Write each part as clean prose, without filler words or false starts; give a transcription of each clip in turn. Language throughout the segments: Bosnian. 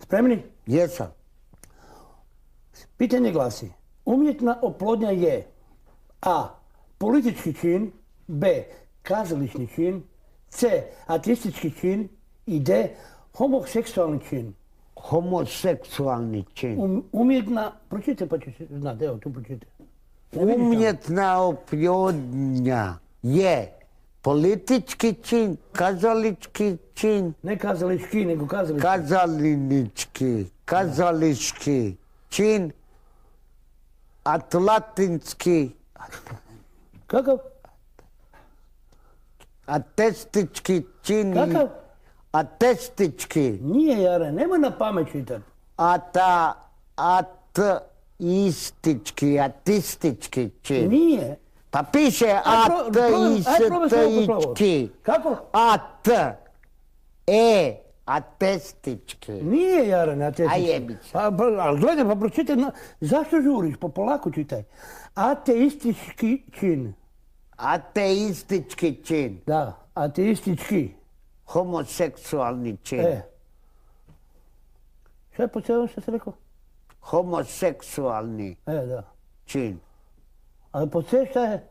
Spremni? Jesam. Pitanje glasi, umjetna oplodnja je A. Politički čin, B. Kazališni čin, C. Ateistički čin i D. Homoseksualni čin. Homoseksualni čin. Umjetna, pročitaj pa ćeš znati, evo tu pročitaj. Umjetna oplodnja je politički čin, kazalički čin. Ne kazališki, nego Kazališki čin, atlantinski, Kakav? ateistički čin. Kakav? Ateistički. Nije, Jare, nemoj na pamet čitati. Ateistički čin. Nije. Pa piše ateistički. Kako? Ateistički. Nije, Jare, ne ateistički. A jebić. Ali gledaj, pa pročitaj, zašto žuriš? Pa polako čitaj. Ateistički čin. Ateistički čin. Da, ateistički. Homoseksualni čin. Šta je po cijelom što si rekao? Homoseksualni Da. čin. Ali po C šta je?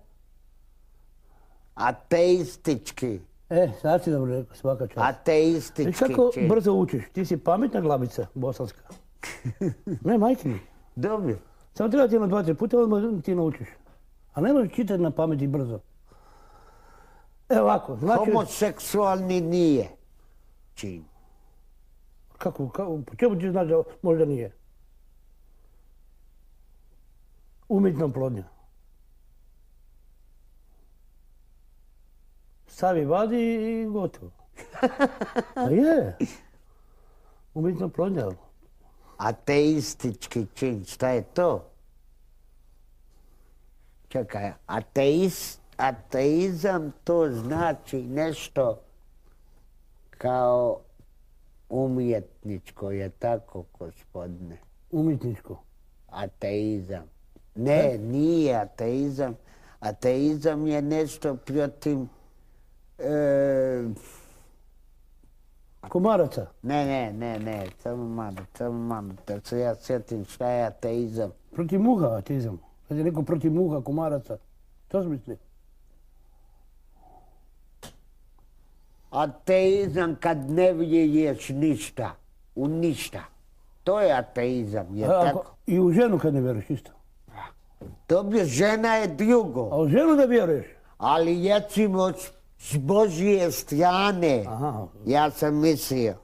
Ateistički. Sad si dobro rekao, svaka čast. Ateistički Viš kako čin. brzo učiš? Ti si pametna glavica, bosanska. Ne, majke mi. Dobro. Samo treba ti jedno 2-3 puta, odmah ti naučiš. A ne možeš čitati na pamet i brzo. Evo ovako, znači... Homoseksualni nije čin. Kako, po čemu ti znaš da možda nije? Umjetna oplodnja. Stavi, vadi i gotovo. A je. Umjetna oplodnja. Ateistički čin, šta je to? Čekaj, ateizam to znači nešto kao umjetničko, je tako, gospodine? Umjetničko. Ateizam. Ne, nije ateizam. Ateizam je nešto protiv... Komaraca. Ne, samo malo, da se ja sjetim šta je ateizam. Protiv muha ateizam. Kad je neko protiv muha, komaraca. To sam mislio. Ateizam kad ne vjeruješ ništa, u ništa. To je ateizam, je tako? I u ženu kad ne vjeruješ isto. Dobro, žena je drugo. A u ženu da vjeruješ? Ali recimo s Božje strane, ja sam mislio,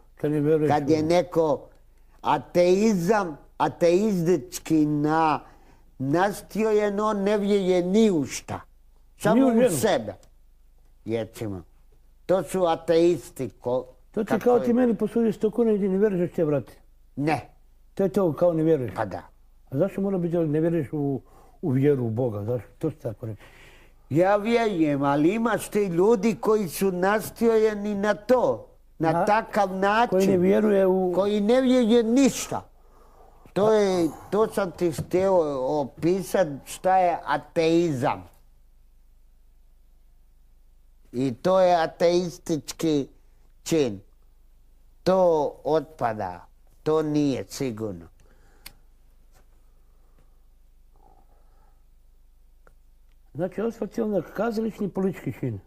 kad je neko ateistički nastrojen, on ne vjeruje ni u šta. Samo u sebe, recimo. To su ateisti. To ti kao ti meni posudiš 100 kuna i ti ne vjeruješ da će vrati. Ne. To je to kao ne vjeruješ. Pa da. A zašto mora biti da ne vjeruješ u vjeru u Boga? Zašto? To si tako rekao. Ja vjerujem, ali imaš ti ljudi koji su nastrojeni na to. Na takav način. Koji ne vjeruje u... Koji ne vjeruje ništa. To sam ti htio opisati šta je ateizam. I to je ateistički čin. To otpada. To nije sigurno. Znači, osvrt je onda kazališni politički čin.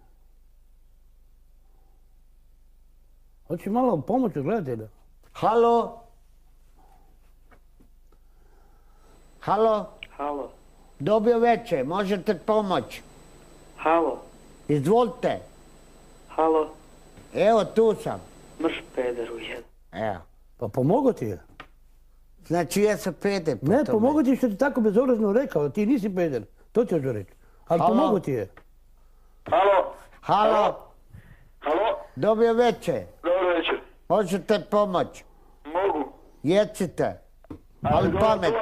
Hoće malo pomoći od gledatelja. Halo? Halo? Halo? Dobro večer, možete pomoći? Halo? Izvolite. Halo? Evo, tu sam. Mrš peder u jedan. Evo. Pa pomogu ti je. Znači, ja sam peder po Ne, tome. pomogu ti što ti tako bezobrazno rekao, ti nisi peder. To ću reći. Ali pomogu ti je. Halo? Halo? Halo? Dobro večer. Dobro večer. Možete pomoći? Mogu. Jecite. Ali pametno.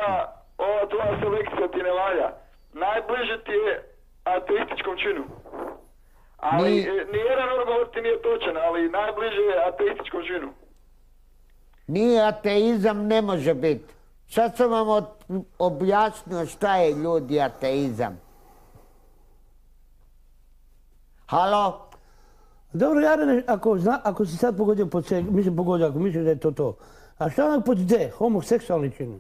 Ova tvoja selekcija ti ne valja. Najbliže ti je ateističkom činu. Ali nijedan odgovor ti nije točan, ali najbliže je ateističkom činu. Nije ateizam, ne može biti. Sad sam vam objasnio šta je ljudi ateizam. Halo? Dobro, Jarene, ako si sad pogodio po C, mislim pogodio, ako misliš da je to to. A šta je pod D? Homoseksualni čin.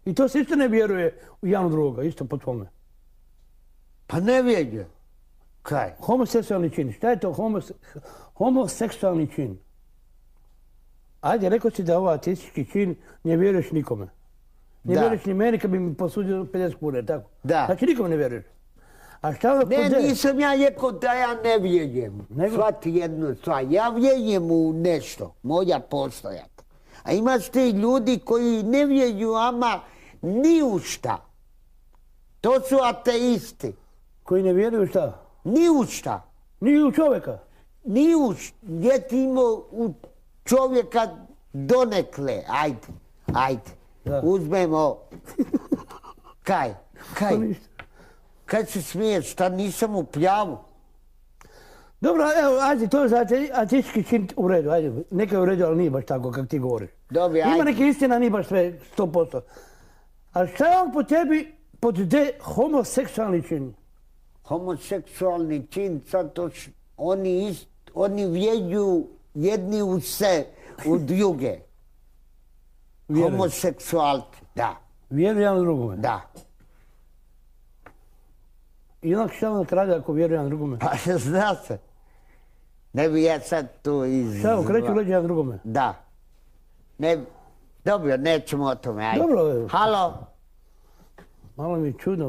I to se isto ne vjeruje u jedno drugoga, isto po tome. Pa ne vjeruje. Kaj? Homoseksualni čin. Šta je to homoseksualni čin? Ajde, rekao si da ovaj ateistički čin ne vjeruješ nikome. Ne vjeruješ ni meni kad bi mi posudio 50 kuna, tako? Da. Znači nikome ne vjeruješ. A šta je pod Ne, D? nisam ja rekao da ja ne vjerujem. Shvati jednu stvar. Ja vjerujem u nešto. Moja postojati. A imaš ti ljudi koji ne vjeruju ama ni u šta. To su ateisti. Koji ne vjeruju šta? Ni u šta. Ni u čovjeka. Ni u gdje ti imao u čovjeka donekle. Ajde. Da. Uzmemo. Kaj? Pa ništa. Kaj se smiješ? Šta nisam u pljavu? Dobro, evo, ajde, to je za ateistički čin u redu, ajde. Neka je u redu, ali nije baš tako kako ti govoriš. Dobro, Ima ajde. neke istina, nije baš sve 100%. A šta je on po tebi pod D homoseksualni čin? Homoseksualni čin, zato što oni vjeruju jedni u se, u druge. Vjeruju. Homoseksualci, da, Vjeruju jedan drugome. da. I onak šta on radi ako vjeruje jedan drugome? Pa zna se. Ne bi ja sad tu Šta, okreću leđa jedan drugome? Da. Ne, dobro, nećemo o tome, ajde. Dobro, evo. Halo? Malo mi je čudno,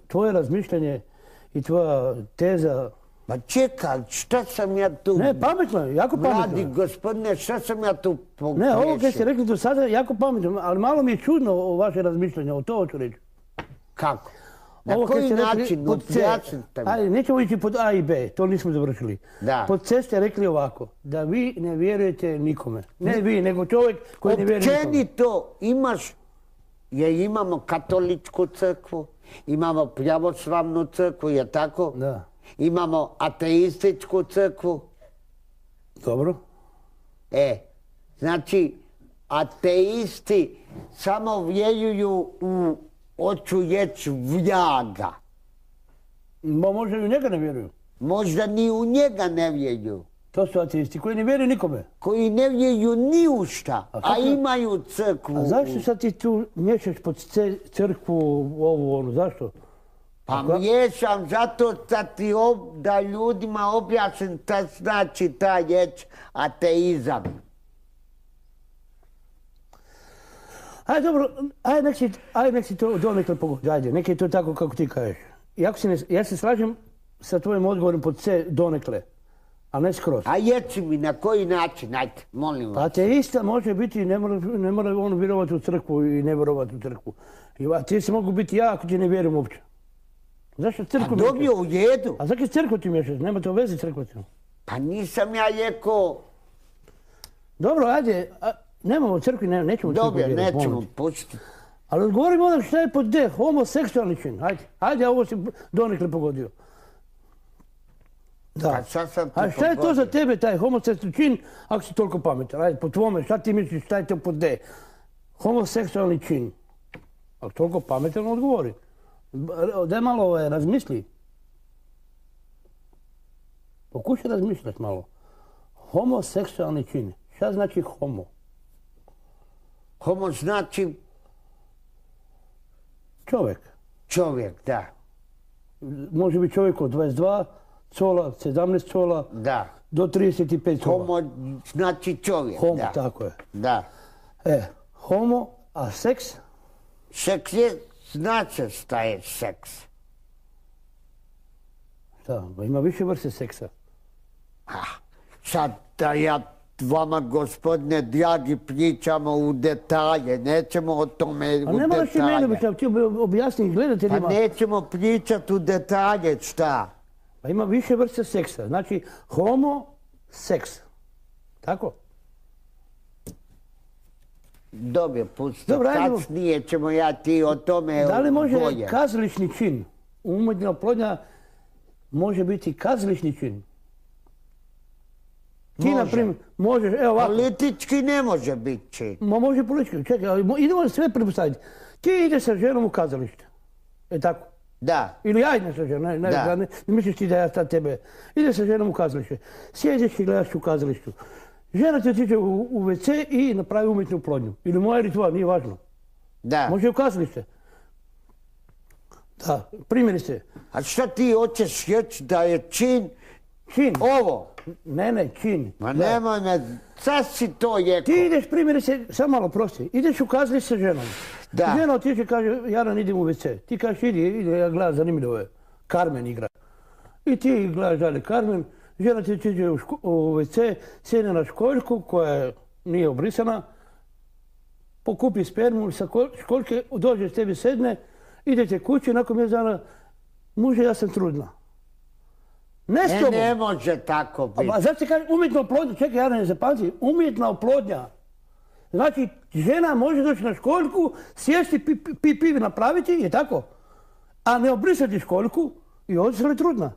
tvoje razmišljanje i tvoja teza... Pa čekaj, šta sam ja tu... Ne, pametno je, jako Mladi pametno. gospodine, šta sam ja tu pogriješio? Ne, ovo kaj ste rekli do sada je jako pametno, ali malo mi je čudno vaše razmišljanje, o to hoću reći. Kako? Na Ovo kaj koji ste rekli način? pod C, Objasnite mi. ajde, nećemo ići pod A i B, to nismo završili. Da. Pod C ste rekli ovako, da vi ne vjerujete nikome. Ne vi, nego čovjek koji ne vjeruje nikome. Općenito imaš, jer imamo katoličku crkvu, imamo pravoslavnu crkvu, je tako? Da. Imamo ateističku crkvu. Dobro. Znači, ateisti samo vjeruju u, hoću reći, vraga. Možda i u njega ne vjeruju. Možda ni u njega ne vjeruju. To su ateisti koji ne vjeruju nikome. Koji ne vjeruju ni u šta, A a kako- imaju crkvu. A zašto sad ti tu miješaš pod crkvu ovu onu, zašto? Pa miješam zato da ljudima objasnim šta znači ta riječ ateizam. Ajde dobro, ajde nek si to donekle pogodi, ajde, nek je to tako kako ti kažeš. Ja se slažem sa tvojim odgovorom pod C donekle, a ne skroz. A jeci mi na koji način, ajde, molim vas. Ateista može biti, ne mora on vjerovati u crkvu i ne vjerovati u crkvu. Ateisti mogu biti ja ako ti ne vjerujem uopće. Zašto A crkvu dobio u jedu. A zakaj crkvu ti miješaš? Nema to veze s crkvom. Pa nisam ja rekao, Dobro, ajde, nemamo crkvi, nećemo crkvu dobro, vjerati, nećemo molim te. pustiti. Ali odgovorimo onda šta je pod D, homoseksualni čin. Ajde, ovo si donekle pogodio. Da. Pa sad sam ti A šta je to pogodio. za tebe, taj homoseksualni čin, ako si toliko pametan? Ajde, po tvome, šta ti misliš, šta je to pod D? Homoseksualni čin. Ako toliko pametan, odgovori. Daj malo razmisli. Pokušaj razmišljati malo. Homoseksualni čin. Šta znači homo? Homo znači Čovjek. čovjek, da, Može biti čovjek od 22 cola, 17 cola, da. do 35 cola. Homo znači čovjek, Homo, da. tako je. Da. Homo, a seks? Seks je, zna se šta je seks. Šta, ima više vrste seksa. Sad da ja vama, gospodine dragi, pričamo u detalje, nećemo o tome A u ne moraš ti mene, detalje. bi sam htio objasniti Pa gledateljima. nećemo pričati u detalje, šta? Pa ima više vrste seksa. Znači, homo, seks. Tako? Dobro, pusti. Dobro, ajde. Kasnije ćemo ja ti o tome Da li može bolje. kazališni čin, umjetna oplodnja, može biti kazališni čin? Ti, Može. na primjer, možeš, evo ovako, Politički ne može biti čin. može politički, čekaj, ali idemo sve pretpostaviti. Ti ideš sa ženom u kazalište, tako? Da, Ili ja idem sa ženom, ne misliš ti da ja sad tebe. Ideš sa ženom u kazalište, sjedeš i gledaš u kazalištu. Žena ti otiče u WC i napravi umjetnu oplodnju. Ili moja ritual, nije važno. Da. Može u kazalište. Da, primjerice. A šta ti hoćeš reći da je čin Čin. ovo? Ne, čin. Ma nemoj me, sad si to jeko. Ti ideš, primjerice, samo malo prosti, ideš u kazalište sa ženom. Da. Žena otiče, kaže, Jaran, idem u WC. Ti kažeš, idi, ja gledam, zanimljivo je. Carmen igra. I ti gledaš dalje Carmen, žena ti otiče u WC, sjedne na školjku koja nije obrisana, pokupi spermu sa školjke, dođe s tebi sedne, idete kući, nakon mjesec dana, muže, ja sam trudna. Ne s tobom. Ne može tako biti. A zašto se kaže umjetna oplodnja? Čekaj, ja ne zapamti. Umjetna oplodnja. Znači, žena može doći na školjku, sjesti, pivi napraviti, je tako? A ne obrisati školjku i odnosno je trudna.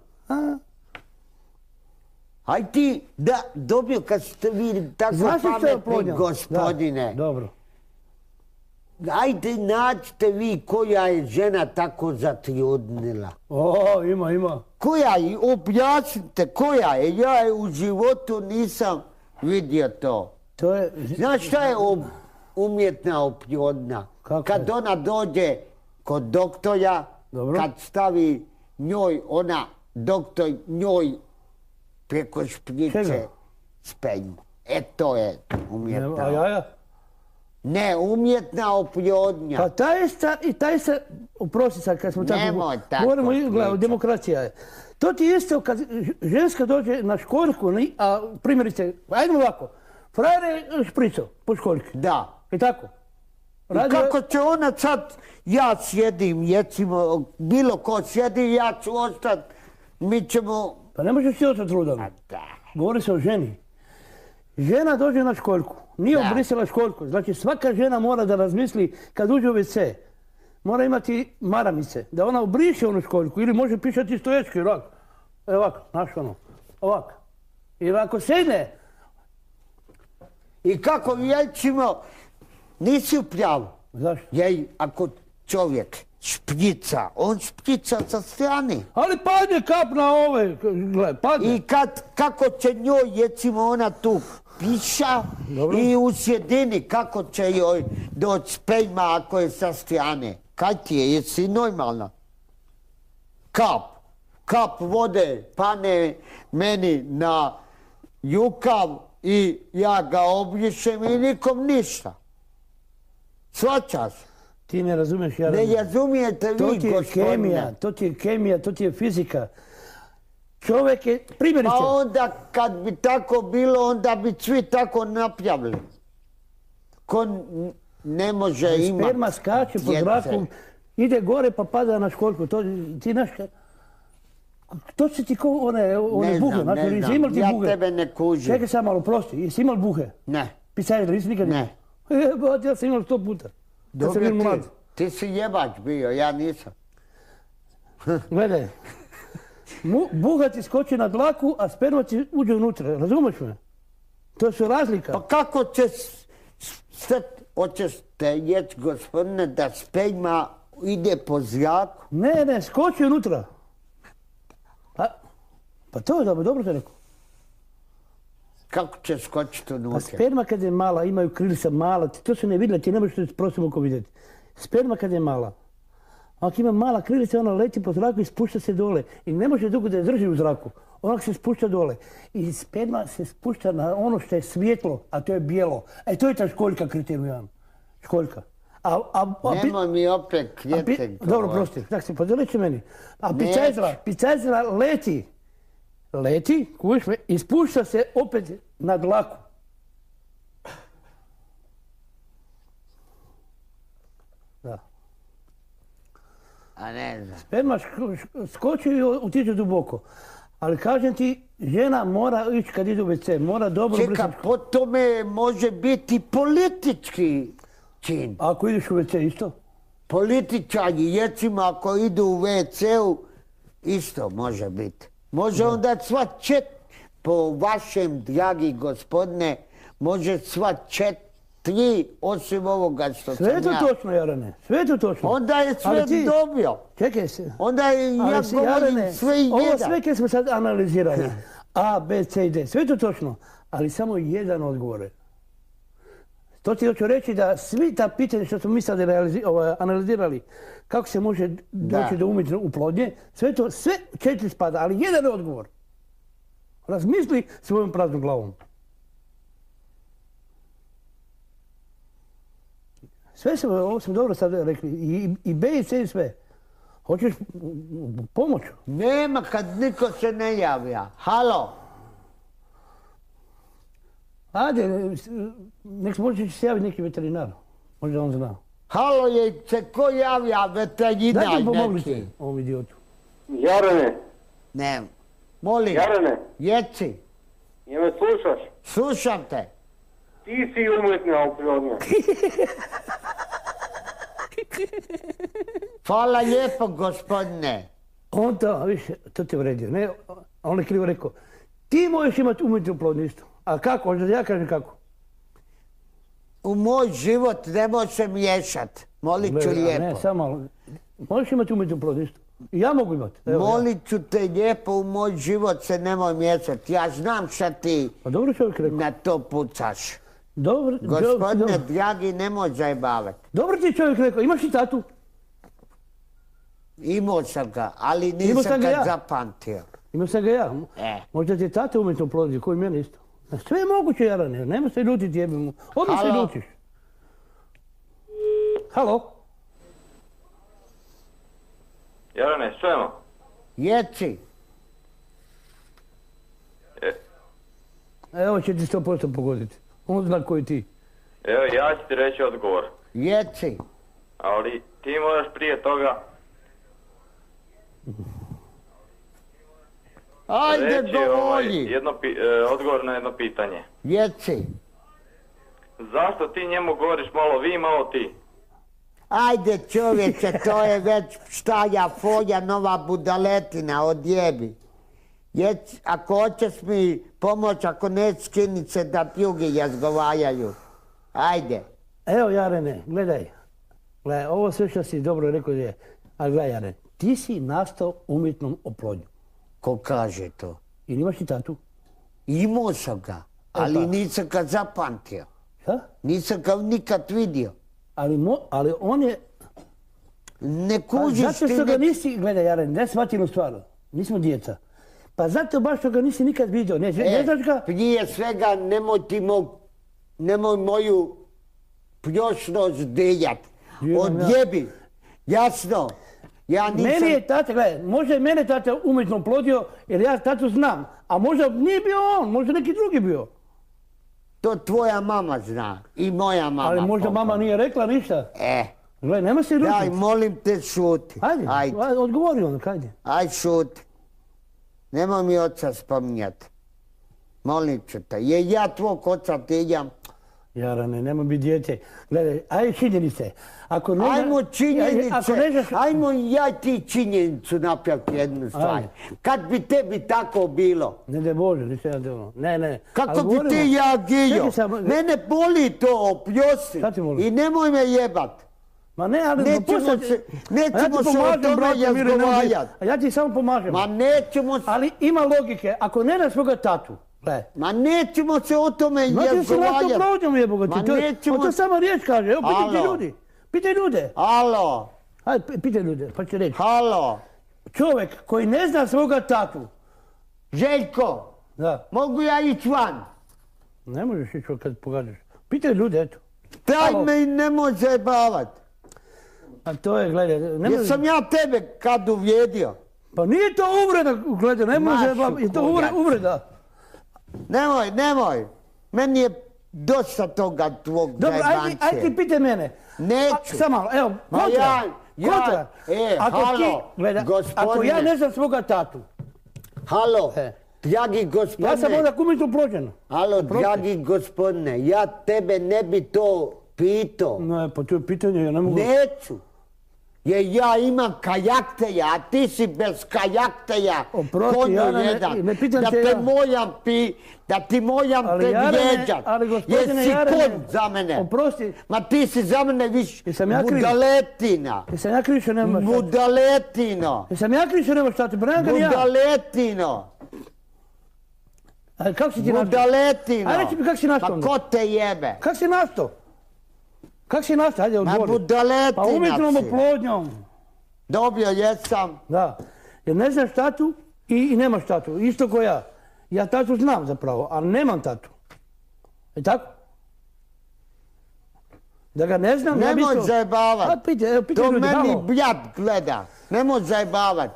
Aj ti, da, dobio kad ste vi tako pametni, gospodine. Da, dobro. Ajde, nađite vi koja je žena tako zatrudnila. Ima. Koja je, objasnite, koja je. Ja je u životu nisam vidio to. Znaš šta je umjetna oplodnja? Kad ona dođe kod doktora, kad stavi njoj, doktor njoj preko šprice spermu. To je umjetna. A jaja? Ne, umjetna oplodnja. Pa taj se, oprosti sad kad smo tako... Nemoj tako govorimo, gledaj, demokracija je. To ti je isto kad ženska dođe na školjku, a primjerice, ajde ovako, frajer je šprico po školjki. Da. I tako. I kako će ona sad, ja sjedim, recimo, bilo ko sjedi, ja ću ostati, mi ćemo... Pa ne možeš ti ostati trudan. Govori se o ženi. Žena dođe na školjku, nije obrisala školjku, znači svaka žena mora da razmisli kad uđe u WC, mora imati maramice, da ona obriše onu školjku ili može pišati stoječki, ovako, znaš ono, ovako. Ili ako sedne. I kako recimo, nisi u pravu. Zašto? Jer ako čovjek šprica, on šprica sa strane. Ali padne kap na ove, gledaj, padne. I kako će njoj, recimo ona tu piša i u sjedini, kako će joj doći sperma ako je sa strane. Kaj ti je, jesi normalna? Kap vode pane meni na jukav i ja ga obrišem i nikom ništa. Svačaš? Ti ne razumiješ, ja ne razumijete vi, gospodine. To ti je kemija, to ti je fizika. Čovjek je, primjerice... Pa onda kad bi tako bilo, onda bi svi tako napravili. Ko ne može imati... Sperma skače po zraku, ide gore pa pada na školjku. Ti znaš... To će ti kao one buhe. Ne znam, ja tebe ne kužim. Čekaj sad malo, prosti, jesi imali buhe? Ne. Pisajde, nisi nikad? Ne. Ja sam imao 100 puta. Dobro ti si jebač bio, ja nisam. Gledaj, buha ti skoči na dlaku, a sperma ti uđe unutra, razumiješ me? To su razlika. Pa kako hoćeš te reći, gospodine, da sperma ide po zraku? Ne, skoči unutra. Pa to je dobro te rekao. Kako će skočiti unutra? Pa sperma kad je mala, imaju krilica mala, to se ne vidjela, ti ne možeš prostim oko vidjeti. Sperma kad je mala, ako ima mala krilica, ona leti po zraku i spušta se dole. I ne može dugo da je drži u zraku. Ona se spušta dole. I sperma se spušta na ono što je svjetlo, a to je bijelo. To je ta školjka, kriterij jedan. Školjka. Nemoj mi opet kljete. Dobro, prosti, tak se podeli će meni. A picajzera leti, kuviš me, i spušta se opet na dlaku. Da. A ne znam. Sperma skoči i utiče duboko. Ali kažem ti, žena mora ići kad ide u WC, mora dobro... Čeka, po tome može biti politički čin. Ako ideš u WC isto? Političari, recimo ako idu u WC-u, isto može biti. Može onda sva po vašem, dragi gospodine, može sva 4 osim ovoga što sam ja. Sve je to točno, Jarane, sve je to točno. Onda je sve dobio. Čekaj se. Onda je, ja govorim sve i jedan. Ovo sve kad smo sad analizirali, A, B, C i D, sve je to točno. ali samo jedan odgovor je. To ti hoću reći da svi ta pitanja što smo mi sad analizirali, kako se može doći do umjetne oplodnje, sve 4 spada, ali jedan odgovor. Razmisli svojom praznom glavom. Ovo smo dobro sad rekli, i B i C i sve. Hoćeš pomoć? Nema kad niko se ne javlja. Halo? Ajde, nek može se javiti neki veterinar. Možda on zna. Halo, se ko javlja veterinar neki? Dajte pomoglite ovom idiotu. Jarane. Ne. Molim. Jarane. Jeci. Je me slušaš? Slušam te. Ti si umjetna oplodnja. Hvala lijepo, gospodine. On to, više, to te vredio. Ne, on je krivo rekao. Ti možeš imati umjetnu oplodnju isto. A kako? Hoćeš da ja kažem kako? U moj život ne može se miješat. Molit ću lijepo. Ne, samo, možeš imati umjetnu oplodnju isto. I ja mogu imati. Molit ću te lijepo, u moj život se nemoj miješat. Ja znam šta ti na to pucaš. Dobro, gospodine dragi, nemoj zajebavati. Dobro ti čovjek rekao, imaš i tatu? Imao sam ga, ali nisam ga zapamtio. Imao sam ga ja. Možda ti je tata umjetno oplodnju, koji mene isto. Sve je moguće, Jarane, nema se ljutiti, jebimo. Odmah se ljučiš. Halo? Jarane, čujemo? Jeci. Evo će ti 100% pogoditi. On zna koji ti. Evo, ja ću ti reći odgovor. Jeci. Ali ti moraš prije toga... Ajde, govori. Odgovor na jedno pitanje. Jeci. Zašto ti njemu govoriš malo vi, malo ti? Ajde čovječe, to je već štaja, foja, nova budaletina, odjebi. Ako hoćeš mi pomoć, ako ne, skinit se da pljugi jazgovajaju. Ajde. Evo Jarene, gledaj. Ovo sve što si dobro rekao je. Ali gledaj Jarene, ti si nastao umjetnom oplodnjom. Ko kaže to? Ili imaš i tatu? Imao sam ga, ali nisam ga zapamtio. Šta? Nisam ga nikad vidio. Ali on je... Ne kužiš ti... Zato što ga nisi, gledaj Jaren, ne shvatimo stvarno, nismo djeca. Pa zato baš što ga nisi nikad vidio, ne znaš ga... Prije svega nemoj moju pljošnost dejat. Odjebi, jasno. Ja nisam... Meni je tata, gledaj, možda je mene tata umjetno oplodio jer ja tatu znam, a možda nije bio on, možda neki drugi bio. To tvoja mama zna i moja mama. Ali možda mama nije rekla ništa. Gledaj, nema se ljutiti. Daj, molim te, šuti. Ajde, odgovori on, kajde. Ajde, šuti. Nemoj mi oca spominjati. Molim ću te. Je ja tvog oca tiljam? Jarane, nemoj biti dijete. Gledaj, ajde činjenice. Ajmo činjenice. Ajmo ja ti činjenicu napraviti jednu stvar. Kad bi tebi tako bilo? Ne Bože, nisam ja bilo. Ne. Kako bi ti reagirao? Mene boli to, opljosi. I nemoj me jebat. Ma ne, ali... Nećemo se o tome razgovarati. A ja ti samo pomažem. Ma nećemo se... Ali ima logike, ako ne na svoga tatu. Ma nećemo se o tome razgovarati. On to samo riječ kaže, evo pitaj ljude. Halo. Ajde, pitaj ljude, pa će reći. Halo. Čovjek koji ne zna svoga tatu. Željko. Da. Mogu ja ići van? Ne možeš ići kad pogađaš. Pitaj ljude, eto. Daj me i nemoj zajebavat. A to je, gledaj... Jesam ja tebe kad uvrijedio? Pa nije to uvreda, gledaj, ne može zajebavat. Je to uvreda. Nemoj. Meni je dosta toga tvog zajebancije. Dobro, ajde ti pitaj mene. Neću. Samo malo, evo, kontra. Ako ja ne znam svoga tatu. Halo, dragi gospodine. Ja sam onda umjetno oplođen. Halo, dragi gospodine, ja tebe ne bi to pitao. Ne, pa to je pitanje, ja ne mogu... Neću. Jer ja imam kajakteja, a ti si bez kajakteja. Oprosti, ja ne pitam te ja. Da ti mojam te vrijeđat. Jesi kon za mene. Oprosti. Ma ti si za mene viš budaletina. Jesam ja kriv što nemaš tatu? Budaletino. Jesam ja kriv što nemaš tatu? Budaletino. A kako si ti nastao? Budaletino. A reći mi kako si nastao? Pa ko te jebe? Kako si nastao? Kako si nastao? Hajde odgovori. Ma budaletina Pa umjetnom si. oplodnjom. Dobio jesam. Da. Jer ne znaš tatu i nemaš tatu. Isto ko ja. Ja tatu znam zapravo, ali nemam tatu. Je tako? Da ga ne znam, ne bi Nemoj to... zajebavat. A pitaj To ljudi, meni halo. bljad gleda. Nemoj zajebavat.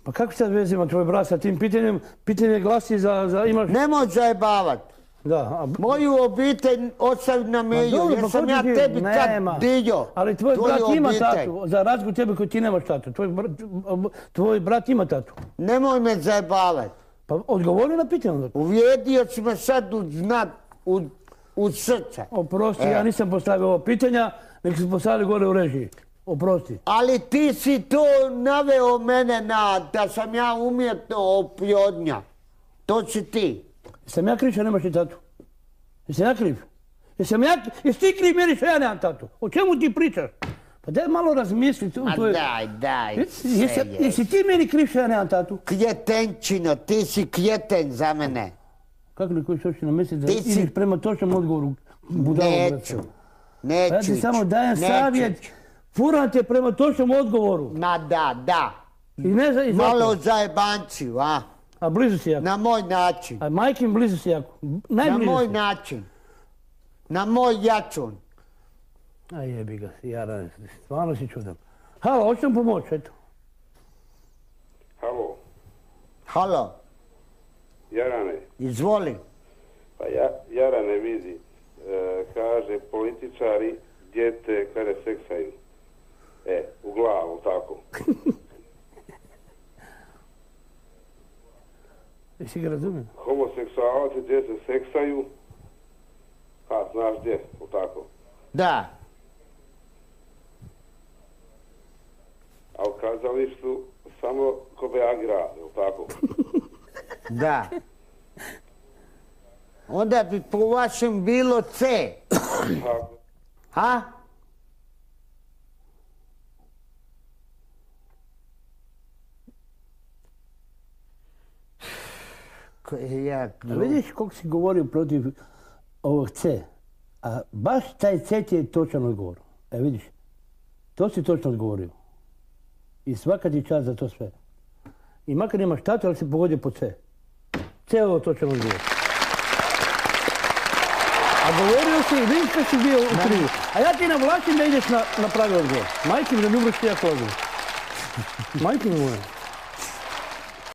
Pa kako sad veze ima tvoj brat sa tim pitanjem? Pitanje glasi za imaš... Nemoj zajebavat. Da. A... Moju obitelj ostavi na meju. dobro, Jer pa sam ko ja ti- tebi Nema. kad dio. Ali tvoj tvoju brat ima obitelj. tatu. Za razliku od tebe koji ti nemaš tatu. Tvoj brat ima tatu. Nemoj me zajebavat. Pa odgovori na pitanje onda. Uvrijedio si me sad u srce. Oprosti, ja nisam postavio ovo pitanja, nek su postavili gore u režiji. Oprosti. Ali ti si to naveo mene da sam ja umjetno oplodnja. To si ti. Jesam ja kriv što nemaš ti tatu? Jesam ja kriv? Jesi ti kriv meni što ja nemam tatu? O čemu ti pričaš? Pa daj malo razmisli. Ma daj, Jesi ti meni kriv što ja nemam tatu? Kjetenčino, ti si kjeten za mene. Kako li koji što na misli da Ti si- ideš prema točnom odgovoru? budalo, Neću. brate. Ja ti samo dajem savjet. Furam te prema točnom odgovoru. Ma da. I ne znam, i zato. Malo zajebanciju, a? A blizu si jako. Na moj način. A majkin blizu si jako. Na Najbliže moj si. način. Na moj jačun. A jebi ga, Jarane, stvarno si čudan. Halo, hoću vam pomoći, eto. Halo, Halo, Jarane, izvoli. pa Jarane vidi, kaže političari djete kada seksaju. U glavu, tako. Jesi ga razumio? Homoseksualci gdje se seksaju, znaš gdje, tako. Da. A u kazalištu samo ko Beagra, tako. Da. Onda bi po vašem bilo C. Tako. Ha? A vidiš koliko si govorio protiv ovog C. A baš taj C ti je točan odgovor. Vidiš, to si točno odgovorio. I svaka ti čast za to sve. I makar nemaš tatu, ali si pogodio po C. C je ovo točan odgovor. A govorio si, vidiš kad si bio u krivu. A ja ti navlačim da ideš na pravi odgovor. Majke mi da mi umreš ti jako odgovor. Majke mi moja.